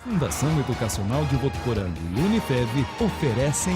Fundação Educacional de Votuporanga e Unifev oferecem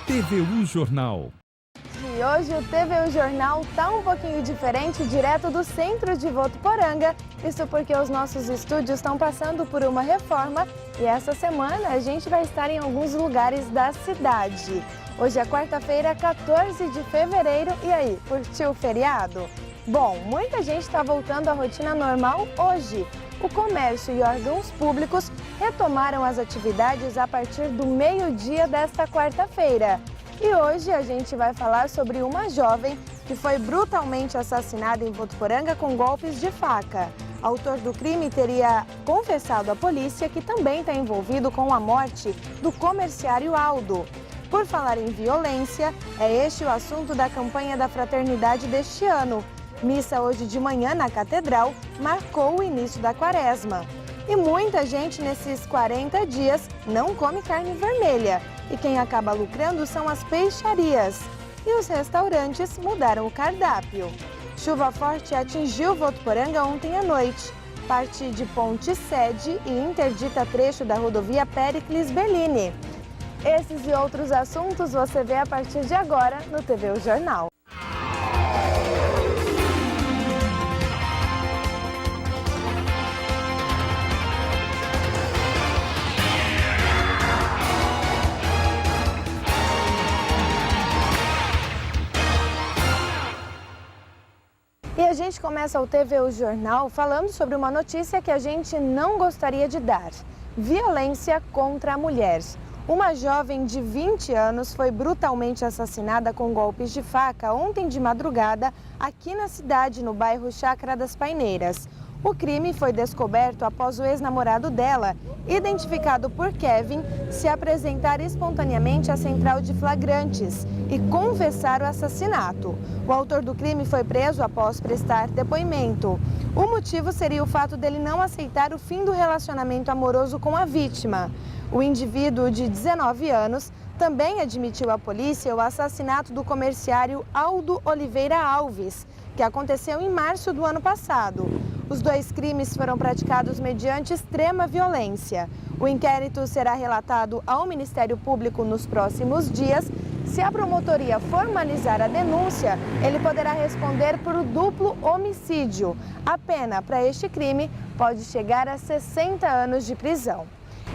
TVU Jornal. E hoje o TVU Jornal tá um pouquinho diferente, direto do centro de Votuporanga. Isso porque os nossos estúdios estão passando por uma reforma e essa semana a gente vai estar em alguns lugares da cidade. Hoje é quarta-feira, 14 de fevereiro. E aí, curtiu o feriado? Bom, muita gente está voltando à rotina normal hoje. O comércio e órgãos públicos retomaram as atividades a partir do meio-dia desta quarta-feira. E hoje a gente vai falar sobre uma jovem que foi brutalmente assassinada em Votuporanga com golpes de faca. O autor do crime teria confessado à polícia que também está envolvido com a morte do comerciário Aldo. Por falar em violência, é este o assunto da campanha da fraternidade deste ano. Missa hoje de manhã na Catedral marcou o início da quaresma. E muita gente nesses 40 dias não come carne vermelha. E quem acaba lucrando são as peixarias. E os restaurantes mudaram o cardápio. Chuva forte atingiu Votuporanga ontem à noite. Parte de ponte cede e interdita trecho da rodovia Péricles Bellini. Esses e outros assuntos você vê a partir de agora no TVU Jornal. E a gente começa o TVU Jornal falando sobre uma notícia que a gente não gostaria de dar: violência contra a mulher. Uma jovem de 20 anos foi brutalmente assassinada com golpes de faca ontem de madrugada aqui na cidade, no bairro Chácara das Paineiras. O crime foi descoberto após o ex-namorado dela, identificado por Kevin, se apresentar espontaneamente à central de flagrantes e confessar o assassinato. O autor do crime foi preso após prestar depoimento. O motivo seria o fato dele não aceitar o fim do relacionamento amoroso com a vítima. O indivíduo de 19 anos também admitiu à polícia o assassinato do comerciário Aldo Oliveira Alves, que aconteceu em março do ano passado. Os dois crimes foram praticados mediante extrema violência. O inquérito será relatado ao Ministério Público nos próximos dias. Se a promotoria formalizar a denúncia, ele poderá responder por duplo homicídio. A pena para este crime pode chegar a 60 anos de prisão.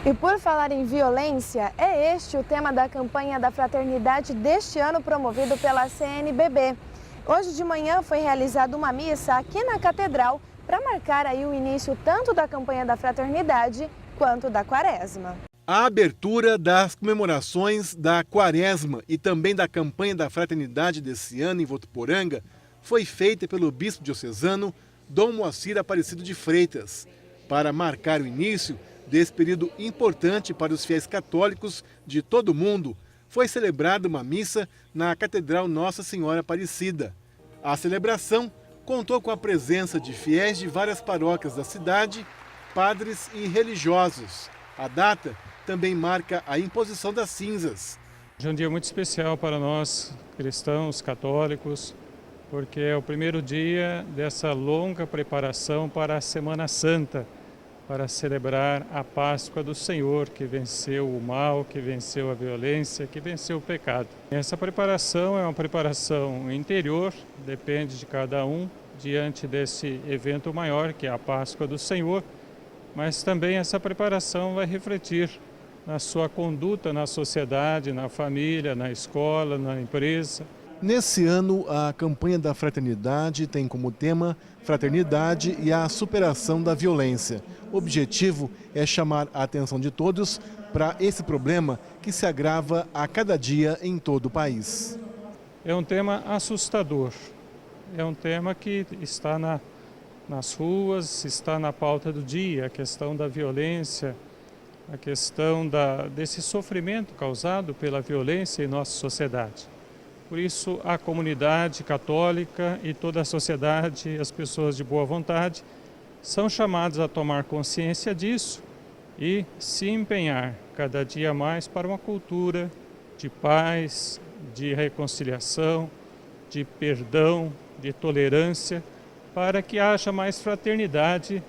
E por falar em violência, é este o tema da campanha da fraternidade deste ano promovido pela CNBB. Hoje de manhã foi realizada uma missa aqui na Catedral para marcar aí o início tanto da campanha da fraternidade quanto da quaresma. A abertura das comemorações da quaresma e também da campanha da fraternidade desse ano em Votuporanga foi feita pelo bispo diocesano Dom Moacir Aparecido de Freitas, para marcar o início desse período importante para os fiéis católicos de todo o mundo. Foi celebrada uma missa na Catedral Nossa Senhora Aparecida. A celebração contou com a presença de fiéis de várias paróquias da cidade, padres e religiosos. A data também marca a imposição das cinzas. É um dia muito especial para nós, cristãos, católicos, porque é o primeiro dia dessa longa preparação para a Semana Santa, para celebrar a Páscoa do Senhor, que venceu o mal, que venceu a violência, que venceu o pecado. Essa preparação é uma preparação interior, depende de cada um, diante desse evento maior, que é a Páscoa do Senhor, mas também essa preparação vai refletir na sua conduta na sociedade, na família, na escola, na empresa. Nesse ano, a campanha da fraternidade tem como tema Fraternidade e a superação da violência. O objetivo é chamar a atenção de todos para esse problema que se agrava a cada dia em todo o país. É um tema assustador, é um tema que está nas ruas, está na pauta do dia, a questão da violência, a questão desse sofrimento causado pela violência em nossa sociedade. Por isso, a comunidade católica e toda a sociedade, as pessoas de boa vontade, são chamados a tomar consciência disso e se empenhar cada dia mais para uma cultura de paz, de reconciliação, de perdão, de tolerância, para que haja mais fraternidade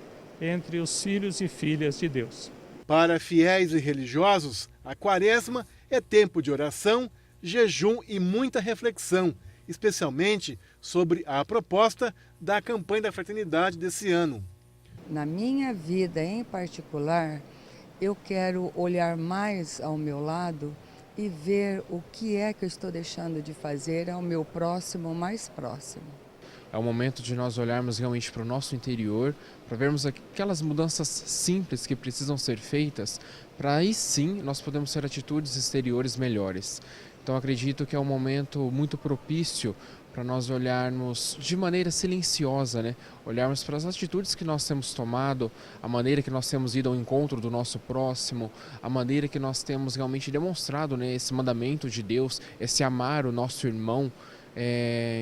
entre os filhos e filhas de Deus. Para fiéis e religiosos, a Quaresma é tempo de oração, jejum e muita reflexão, especialmente sobre a proposta da campanha da fraternidade desse ano. Na minha vida em particular, eu quero olhar mais ao meu lado e ver o que é que eu estou deixando de fazer ao meu próximo mais próximo. É o momento de nós olharmos realmente para o nosso interior, para vermos aquelas mudanças simples que precisam ser feitas, para aí sim nós podemos ter atitudes exteriores melhores. Então acredito que é um momento muito propício para nós olharmos de maneira silenciosa, né? Olharmos para as atitudes que nós temos tomado, a maneira que nós temos ido ao encontro do nosso próximo, a maneira que nós temos realmente demonstrado, né, esse mandamento de Deus, esse amar o nosso irmão.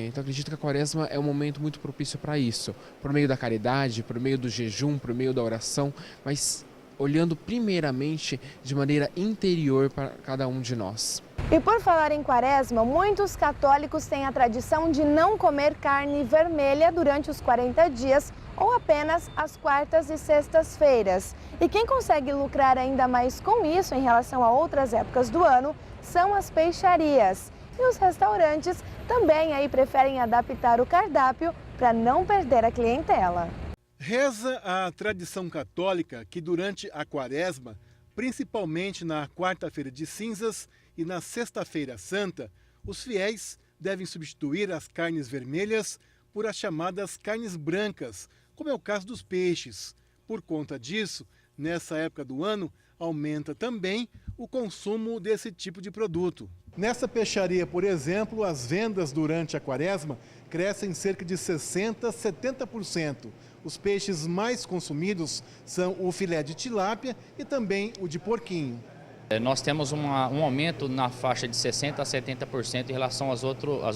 Então acredito que a Quaresma é um momento muito propício para isso, por meio da caridade, por meio do jejum, por meio da oração, mas olhando primeiramente de maneira interior para cada um de nós. E por falar em Quaresma, muitos católicos têm a tradição de não comer carne vermelha durante os 40 dias ou apenas às quartas e sextas-feiras. E quem consegue lucrar ainda mais com isso em relação a outras épocas do ano são as peixarias. E os restaurantes também aí preferem adaptar o cardápio para não perder a clientela. Reza a tradição católica que durante a Quaresma, principalmente na quarta-feira de cinzas e na sexta-feira santa, os fiéis devem substituir as carnes vermelhas por as chamadas carnes brancas, como é o caso dos peixes. Por conta disso, nessa época do ano, aumenta também o consumo desse tipo de produto. Nessa peixaria, por exemplo, as vendas durante a Quaresma crescem cerca de 60% a 70%. Os peixes mais consumidos são o filé de tilápia e também o de porquinho. Nós temos um aumento na faixa de 60% a 70% em relação às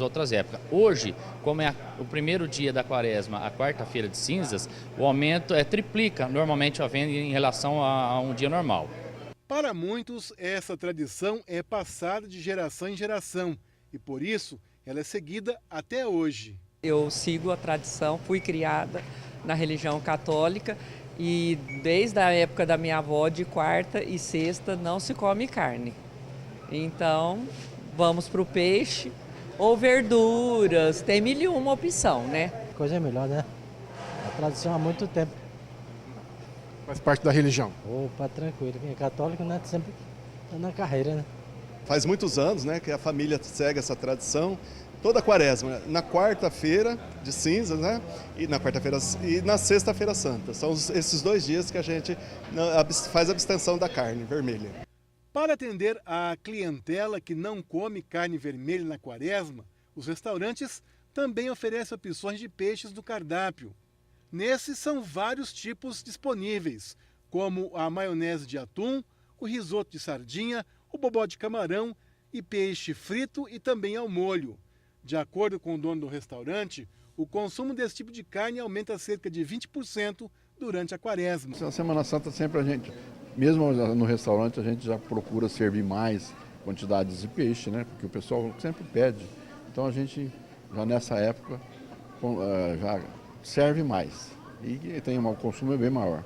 outras épocas. Hoje, como é o primeiro dia da Quaresma, a quarta-feira de cinzas, o aumento triplica normalmente a venda em relação a um dia normal. Para muitos, essa tradição é passada de geração em geração e, por isso, ela é seguida até hoje. Eu sigo a tradição, fui criada na religião católica e desde a época da minha avó, de quarta e sexta, não se come carne. Então, vamos para o peixe ou verduras, tem 1001 opção, né? Coisa é melhor, né? A tradição há muito tempo. Faz parte da religião. Opa, tranquilo. Quem é católico, né, sempre tá na carreira, né? Faz muitos anos, né, que a família segue essa tradição. Toda a Quaresma, na quarta-feira de cinzas, né? E na quarta-feira e na sexta-feira santa. São esses 2 dias que a gente faz a abstenção da carne vermelha. Para atender a clientela que não come carne vermelha na Quaresma, os restaurantes também oferecem opções de peixes do cardápio. Nesses são vários tipos disponíveis, como a maionese de atum, o risoto de sardinha, o bobó de camarão e peixe frito e também ao molho. De acordo com o dono do restaurante, o consumo desse tipo de carne aumenta cerca de 20% durante a Quaresma. Na Semana Santa sempre a gente, mesmo no restaurante, a gente já procura servir mais quantidades de peixe, né? Porque o pessoal sempre pede. Então a gente, já nessa época, já serve mais e tem um consumo bem maior.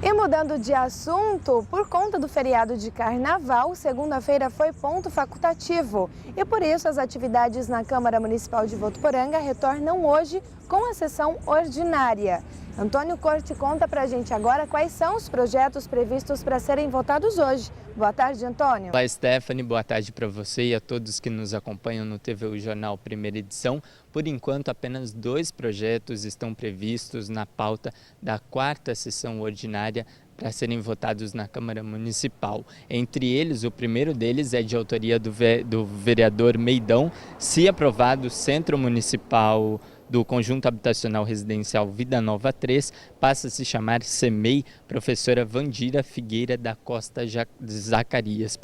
E mudando de assunto, por conta do feriado de Carnaval, segunda-feira foi ponto facultativo. E por isso as atividades na Câmara Municipal de Votuporanga retornam hoje com a sessão ordinária. Antônio Corte conta pra gente agora quais são os projetos previstos para serem votados hoje. Boa tarde, Antônio. Olá, Stephanie. Boa tarde para você e a todos que nos acompanham no TVU Jornal Primeira Edição. Por enquanto, apenas 2 projetos estão previstos na pauta da 4ª sessão ordinária para serem votados na Câmara Municipal. Entre eles, o primeiro deles é de autoria do vereador Meidão. Se aprovado, o Centro Municipal do Conjunto Habitacional Residencial Vida Nova 3 passa a se chamar CEMEI, professora Vandira Figueira da Costa Zacarias.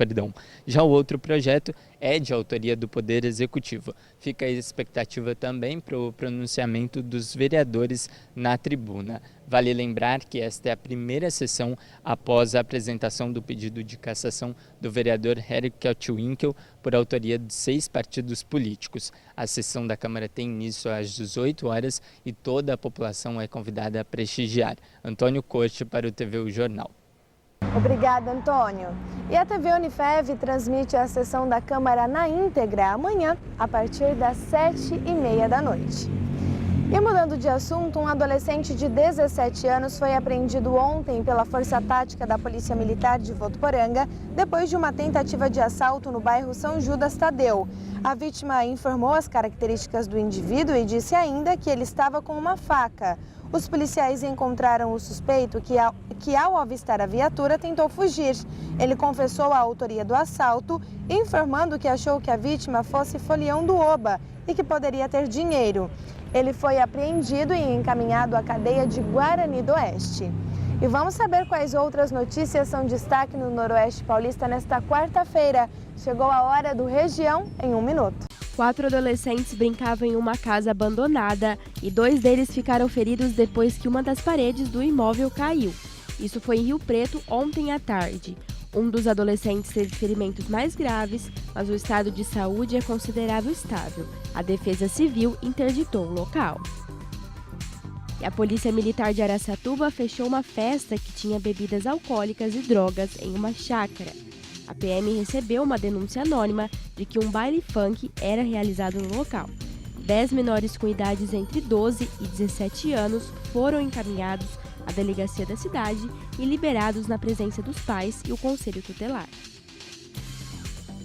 Já o outro projeto é de autoria do Poder Executivo. Fica a expectativa também para o pronunciamento dos vereadores na tribuna. Vale lembrar que esta é a primeira sessão após a apresentação do pedido de cassação do vereador Eric Keltwinkel por autoria de 6 partidos políticos. A sessão da Câmara tem início às 18 horas e toda a população é convidada a prestigiar. Antônio Corte para o TV Jornal. Obrigada, Antônio. E a TV Unifev transmite a sessão da Câmara na íntegra amanhã, a partir das 7h30 da noite. E mudando de assunto, um adolescente de 17 anos foi apreendido ontem pela Força Tática da Polícia Militar de Votuporanga, depois de uma tentativa de assalto no bairro São Judas Tadeu. A vítima informou as características do indivíduo e disse ainda que ele estava com uma faca. Os policiais encontraram o suspeito que ao avistar a viatura, tentou fugir. Ele confessou a autoria do assalto, informando que achou que a vítima fosse folião do Oba e que poderia ter dinheiro. Ele foi apreendido e encaminhado à cadeia de Guarani do Oeste. E vamos saber quais outras notícias são destaque no Noroeste Paulista nesta quarta-feira. Chegou a hora do Região em 1 minuto. 4 adolescentes brincavam em uma casa abandonada e 2 deles ficaram feridos depois que uma das paredes do imóvel caiu. Isso foi em Rio Preto ontem à tarde. Um dos adolescentes teve ferimentos mais graves, mas o estado de saúde é considerado estável. A Defesa Civil interditou o local. E a Polícia Militar de Araçatuba fechou uma festa que tinha bebidas alcoólicas e drogas em uma chácara. A PM recebeu uma denúncia anônima de que um baile funk era realizado no local. 10 menores com idades entre 12 e 17 anos foram encaminhados à delegacia da cidade e liberados na presença dos pais e o conselho tutelar.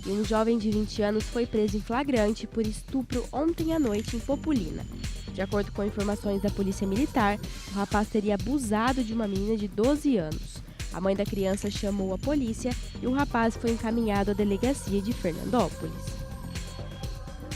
E um jovem de 20 anos foi preso em flagrante por estupro ontem à noite em Populina. De acordo com informações da Polícia Militar, o rapaz teria abusado de uma menina de 12 anos. A mãe da criança chamou a polícia e o rapaz foi encaminhado à delegacia de Fernandópolis.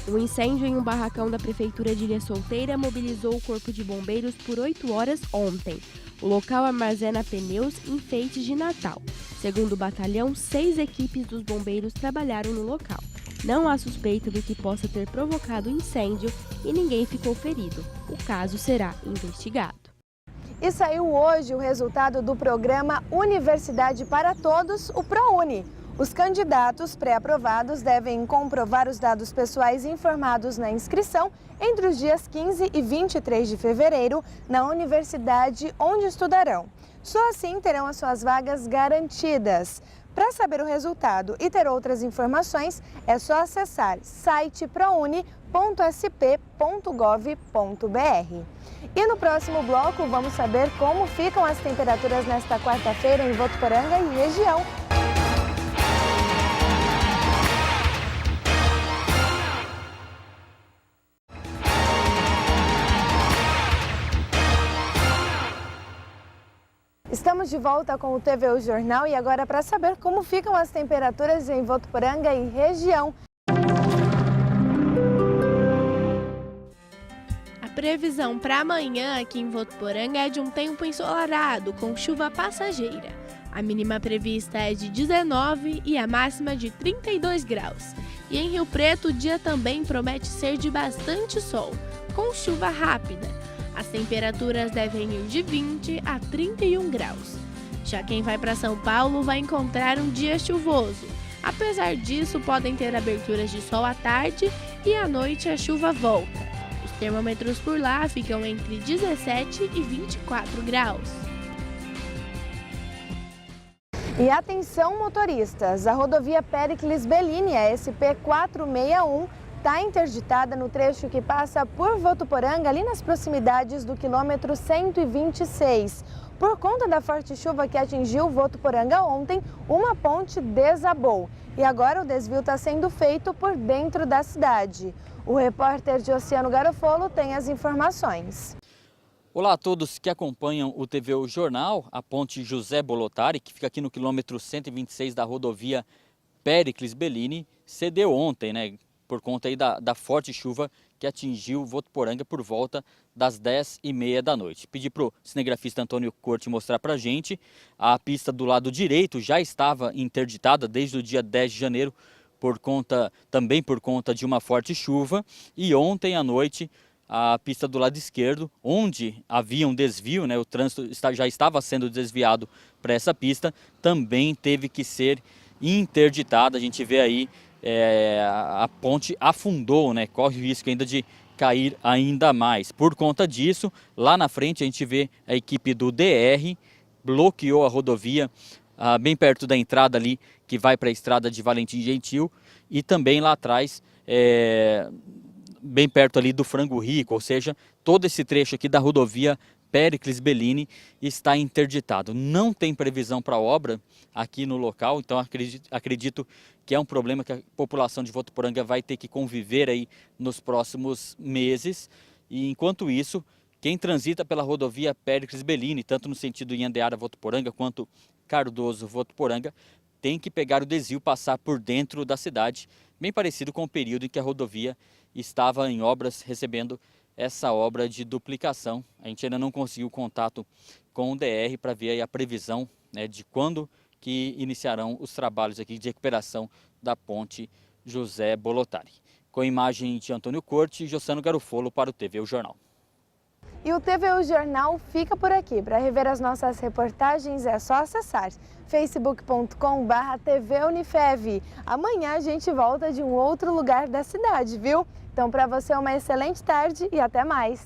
Um incêndio em um barracão da Prefeitura de Ilha Solteira mobilizou o Corpo de Bombeiros por 8 horas ontem. O local armazena pneus e enfeites de Natal. Segundo o batalhão, 6 equipes dos bombeiros trabalharam no local. Não há suspeita do que possa ter provocado o incêndio e ninguém ficou ferido. O caso será investigado. E saiu hoje o resultado do programa Universidade para Todos, o ProUni. Os candidatos pré-aprovados devem comprovar os dados pessoais informados na inscrição entre os dias 15 e 23 de fevereiro na universidade onde estudarão. Só assim terão as suas vagas garantidas. Para saber o resultado e ter outras informações, é só acessar site prouni.sp.gov.br. E no próximo bloco vamos saber como ficam as temperaturas nesta quarta-feira em Votuporanga e região. Estamos de volta com o TV Jornal e agora para saber como ficam as temperaturas em Votuporanga e região. A previsão para amanhã aqui em Votuporanga é de um tempo ensolarado, com chuva passageira. A mínima prevista é de 19 e a máxima de 32 graus. E em Rio Preto o dia também promete ser de bastante sol, com chuva rápida. As temperaturas devem ir de 20 a 31 graus. Já quem vai para São Paulo vai encontrar um dia chuvoso. Apesar disso, podem ter aberturas de sol à tarde e à noite a chuva volta. Os termômetros por lá ficam entre 17 e 24 graus. E atenção motoristas, a rodovia Péricles Bellini, a SP 461, está interditada no trecho que passa por Votuporanga, ali nas proximidades do quilômetro 126. Por conta da forte chuva que atingiu Votuporanga ontem, uma ponte desabou. E agora o desvio está sendo feito por dentro da cidade. O repórter de Oceano Garofolo tem as informações. Olá a todos que acompanham o TV Jornal. A ponte José Bolotari, que fica aqui no quilômetro 126 da rodovia Péricles Bellini, cedeu ontem, né? Por conta aí da forte chuva que atingiu Votuporanga por volta das 10h30 da noite. Pedi para o cinegrafista Antônio Corte mostrar para a gente. A pista do lado direito já estava interditada desde o dia 10 de janeiro, também por conta de uma forte chuva. E ontem à noite a pista do lado esquerdo, onde havia um desvio, né, o trânsito já estava sendo desviado para essa pista, também teve que ser interditada. A gente vê aí a ponte afundou, né, corre o risco ainda de cair ainda mais. Por conta disso, lá na frente a gente vê a equipe do DR, bloqueou a rodovia bem perto da entrada ali, que vai para a estrada de Valentim Gentil, e também lá atrás, bem perto ali do Frango Rico, ou seja, todo esse trecho aqui da rodovia Péricles Bellini está interditado. Não tem previsão para obra aqui no local, então acredito que é um problema que a população de Votuporanga vai ter que conviver aí nos próximos meses. E enquanto isso, quem transita pela rodovia Péricles Bellini, tanto no sentido Inhandeara-Votuporanga quanto Cardoso-Votuporanga, tem que pegar o desvio, passar por dentro da cidade, bem parecido com o período em que a rodovia estava em obras, recebendo essa obra de duplicação. A gente ainda não conseguiu contato com o DR para ver aí a previsão, né, de quando que iniciarão os trabalhos aqui de recuperação da ponte José Bolotari. Com a imagem de Antônio Corte e Jossano Garofolo para o TVU Jornal. E o TVU Jornal fica por aqui. Para rever as nossas reportagens é só acessar facebook.com/tvunifev. Amanhã a gente volta de um outro lugar da cidade, viu? Então, para você, uma excelente tarde e até mais!